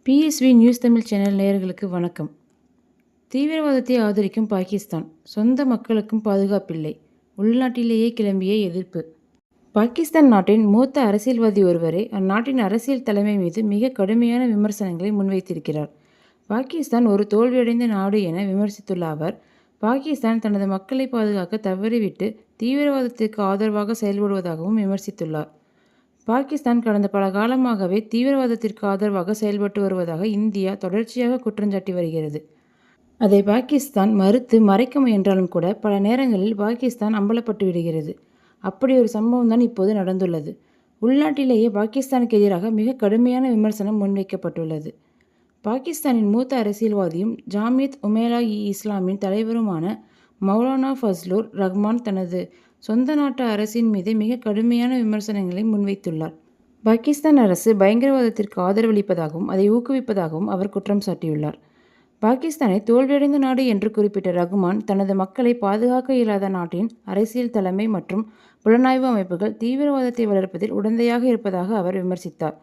PSV news Tamil channel நேயர்களுக்கு வணக்கம். தீவிரவாதத்தை ஆதரிக்கும் பாகிஸ்தான், சொந்த மக்களுக்கும் பாதுகாப்பில்லை, உள்நாட்டிலேயே கிளம்பிய எதிர்ப்பு. பாகிஸ்தான் நாட்டின் மூத்த அரசியல்வாதி ஒருவரே அந்நாட்டின் அரசியல் தலைமை மீது மிக கடுமையான விமர்சனங்களை முன்வைத்திருக்கிறார். பாகிஸ்தான் ஒரு தோல்வியடைந்த நாடு என விமர்சித்துள்ள அவர், பாகிஸ்தான் தனது மக்களை பாதுகாக்க தவறிவிட்டு தீவிரவாதத்திற்கு ஆதரவாக செயல்படுவதாகவும் விமர்சித்துள்ளார். பாகிஸ்தான் கடந்த பல காலமாகவே தீவிரவாதத்திற்கு ஆதரவாக செயல்பட்டு வருவதாக இந்தியா தொடர்ச்சியாக குற்றஞ்சாட்டி வருகிறது. அதை பாகிஸ்தான் மறுத்து மறைக்க முயன்றாலும் கூட பல நேரங்களில் பாகிஸ்தான் அம்பலப்பட்டு விடுகிறது. அப்படி ஒரு சம்பவம் தான் இப்போது நடந்துள்ளது. உள்நாட்டிலேயே பாகிஸ்தானுக்கு எதிராக மிக கடுமையான விமர்சனம் முன்வைக்கப்பட்டுள்ளது. பாகிஸ்தானின் மூத்த அரசியல்வாதியும் ஜாமியத் உமேலா-இ-இஸ்லாமின் தலைவருமான மௌலானா ஃபஸ்லுர் ரஹ்மான் தனது சொந்த நாட்டு அரசின் மீது மிக கடுமையான விமர்சனங்களை முன்வைத்துள்ளார். பாகிஸ்தான் அரசு பயங்கரவாதத்திற்கு ஆதரவளிப்பதாகவும் அதை ஊக்குவிப்பதாகவும் அவர் குற்றம் சாட்டியுள்ளார். பாகிஸ்தானை தோல்வியடைந்த நாடு என்று குறிப்பிட்ட ரஹ்மான், தனது மக்களை பாதுகாக்க இயலாத நாட்டின் அரசியல் தலைமை மற்றும் புலனாய்வு அமைப்புகள் தீவிரவாதத்தை வளர்ப்பதில் உடந்தையாக இருப்பதாக அவர் விமர்சித்தார்.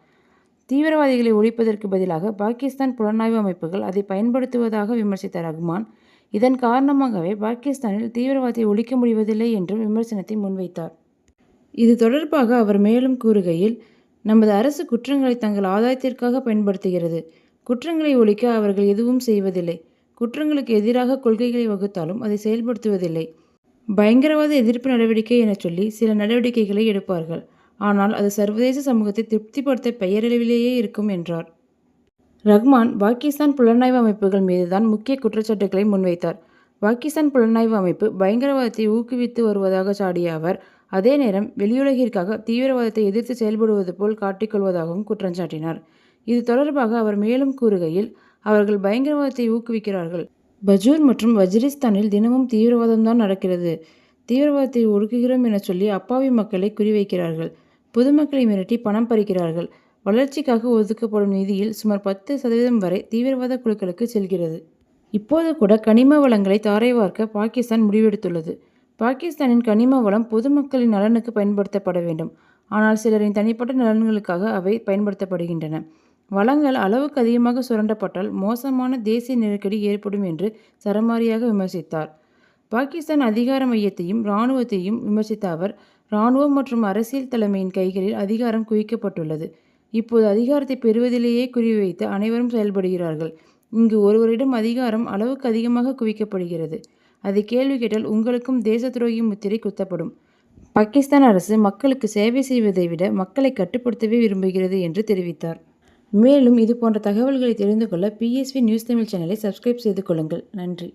தீவிரவாதிகளை ஒழிப்பதற்கு பதிலாக பாகிஸ்தான் புலனாய்வு அமைப்புகள் அதை பயன்படுத்துவதாக விமர்சித்த ரஹ்மான், இதன் காரணமாகவே பாகிஸ்தானில் தீவிரவாதத்தை ஒழிக்க முடிவதில்லை என்றும் விமர்சனத்தை முன்வைத்தார். இது தொடர்பாக அவர் மேலும் கூறுகையில், நமது அரசு குற்றங்களை தங்கள் ஆதாயத்திற்காக பயன்படுத்துகிறது. குற்றங்களை ஒழிக்க அவர்கள் எதுவும் செய்வதில்லை. குற்றங்களுக்கு எதிராக கொள்கைகளை வகுத்தாலும் அதை செயல்படுத்துவதில்லை. பயங்கரவாத எதிர்ப்பு நடவடிக்கை என சொல்லி சில நடவடிக்கைகளை எடுப்பார்கள். ஆனால் அது சர்வதேச சமூகத்தை திருப்திப்படுத்த பெயரளவிலேயே இருக்கும் என்றார். ரஹ்மான் பாகிஸ்தான் புலனாய்வு அமைப்புகள் மீதுதான் முக்கிய குற்றச்சாட்டுகளை முன்வைத்தார். பாகிஸ்தான் புலனாய்வு அமைப்பு பயங்கரவாதத்தை ஊக்குவித்து வருவதாக சாடிய அவர், அதே நேரம் வெளியுலகிற்காக தீவிரவாதத்தை எதிர்த்து செயல்படுவது போல் காட்டிக்கொள்வதாகவும் குற்றஞ்சாட்டினார். இது தொடர்பாக அவர் மேலும் கூறுகையில், அவர்கள் பயங்கரவாதத்தை ஊக்குவிக்கிறார்கள். பஜூர் மற்றும் வஜிரிஸ்தானில் தினமும் தீவிரவாதம்தான் நடக்கிறது. தீவிரவாதத்தை ஒடுக்குகிறோம் என சொல்லி அப்பாவி மக்களை குறிவைக்கிறார்கள். பொதுமக்களை மிரட்டி பணம் பறிக்கிறார்கள். வளர்ச்சிக்காக ஒதுக்கப்படும் நிதியில் சுமார் 10% வரை தீவிரவாத குழுக்களுக்கு செல்கிறது. இப்போது கூட கனிம வளங்களை தாரை வார்க்க பாகிஸ்தான் முடிவெடுத்துள்ளது. பாகிஸ்தானின் கனிம வளம் பொதுமக்களின் நலனுக்கு பயன்படுத்தப்பட வேண்டும். ஆனால் சிலரின் தனிப்பட்ட நலன்களுக்காக அவை பயன்படுத்தப்படுகின்றன. வளங்கள் அளவுக்கு அதிகமாக சுரண்டப்பட்டால் மோசமான தேசிய நெருக்கடி ஏற்படும் என்று சரமாரியாக விமர்சித்தார். பாகிஸ்தான் அதிகார மையத்தையும் இராணுவத்தையும் விமர்சித்த அவர், இராணுவம் மற்றும் அரசியல் தலைமையின் கைகளில் அதிகாரம் குவிக்கப்பட்டுள்ளது. இப்போது அதிகாரத்தை பெறுவதிலேயே குறிவைத்து அனைவரும் செயல்படுகிறார்கள். இங்கு ஒருவரிடம் அதிகாரம் அளவுக்கு அதிகமாக குவிக்கப்படுகிறது. அதை கேள்வி கேட்டால் உங்களுக்கும் தேச துரோகி முத்திரை குத்தப்படும். பாகிஸ்தான் அரசு மக்களுக்கு சேவை செய்வதை விட மக்களை கட்டுப்படுத்தவே விரும்புகிறது என்று தெரிவித்தார். மேலும் இது போன்ற தகவல்களை தெரிந்து கொள்ள பிஎஸ்வி நியூஸ் தமிழ் சேனலை சப்ஸ்கிரைப் செய்து கொள்ளுங்கள். நன்றி.